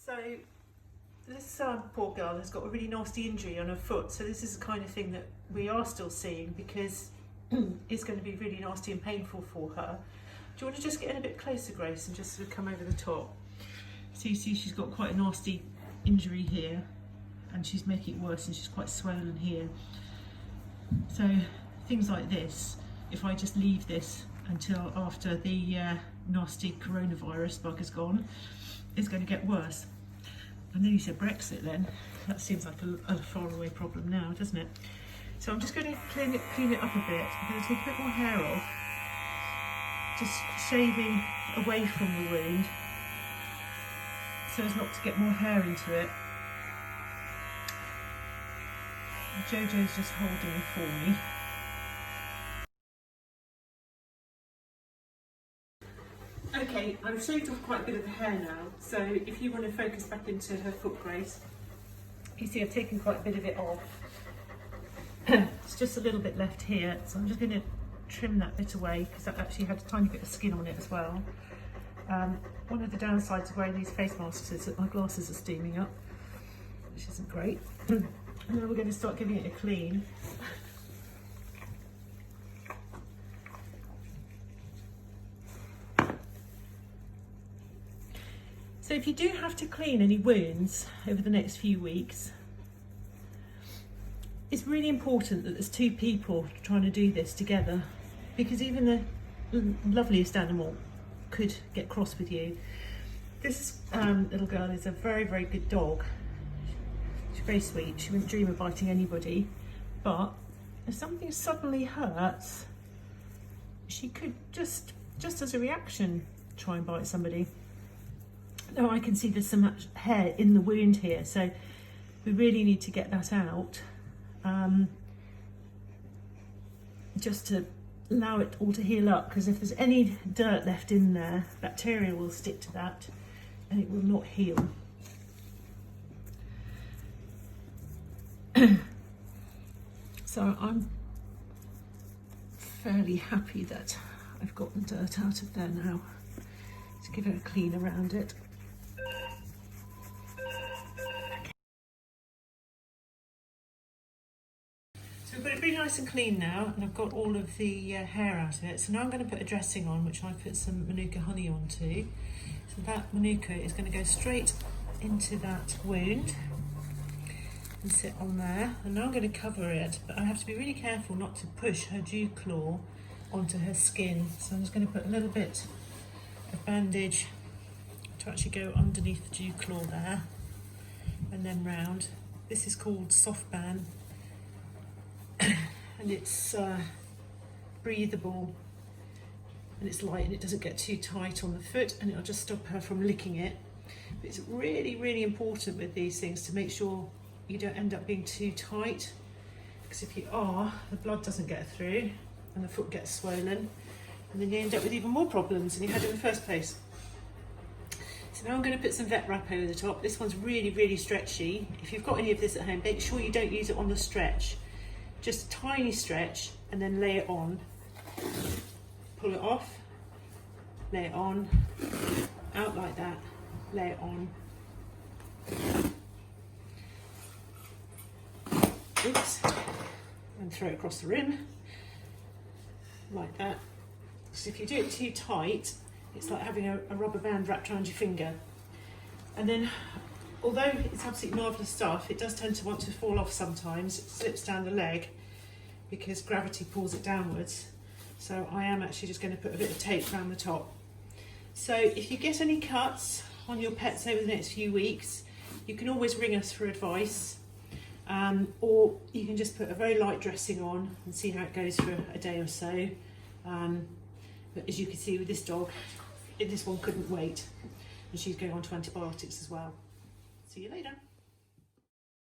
So this poor girl has got a really nasty injury on her foot, so this is the kind of thing that we are still seeing because it's going to be really nasty and painful for her. Do you want to just get in a bit closer, Grace, and just sort of come over the top? So you see she's got quite a nasty injury here and she's making it worse and she's quite swollen here. So things like this, if I just leave this until after the nasty coronavirus bug is gone, it's going to get worse. I know you said Brexit then. That seems like a far away problem now, doesn't it? So I'm just going to clean it up a bit. I'm going to take a bit more hair off, just shaving away from the wound so as not to get more hair into it. Jojo's just holding it for me. Okay, I've shaved off quite a bit of the hair now, so if you want to focus back into her foot, Grace, you see I've taken quite a bit of it off. It's just a little bit left here, so I'm just going to trim that bit away because that actually had a tiny bit of skin on it as well. One of the downsides of wearing these face masks is that my glasses are steaming up, which isn't great. And now we're going to start giving it a clean. So if you do have to clean any wounds over the next few weeks, it's really important that there's two people trying to do this together, because even the loveliest animal could get cross with you. This little girl is a very, very good dog. She's very sweet. She wouldn't dream of biting anybody, but if something suddenly hurts, she could just as a reaction try and bite somebody. Now I can see there's some hair in the wound here, so we really need to get that out, just to allow it all to heal up, because if there's any dirt left in there, bacteria will stick to that and it will not heal. So I'm fairly happy that I've got the dirt out of there now. Let's give it a clean around it. So we've got it really nice and clean now, and I've got all of the hair out of it. So now I'm going to put a dressing on, which I put some Manuka honey onto. So that Manuka is going to go straight into that wound and sit on there. And now I'm going to cover it, but I have to be really careful not to push her dew claw onto her skin. So I'm just going to put a little bit of bandage to actually go underneath the dew claw there and then round. This is called Softban. And it's breathable and it's light and it doesn't get too tight on the foot, and it'll just stop her from licking it. But it's really, really important with these things to make sure you don't end up being too tight, because if you are, the blood doesn't get through and the foot gets swollen, and then you end up with even more problems than you had in the first place. So now I'm going to put some vet wrap over the top. This one's really, really stretchy. If you've got any of this at home, make sure you don't use it on the stretch. Just a tiny stretch and then lay it on. Pull it off, lay it on, out like that, lay it on. Oops, and throw it across the rim, like that. So if you do it too tight, it's like having a rubber band wrapped around your finger. And then, although it's absolutely marvellous stuff, it does tend to want to fall off sometimes. It slips down the leg because gravity pulls it downwards. So I am actually just going to put a bit of tape around the top. So if you get any cuts on your pets over the next few weeks, you can always ring us for advice, or you can just put a very light dressing on and see how it goes for a day or so. But as you can see with this dog, this one couldn't wait, and she's going on to antibiotics as well. See you later.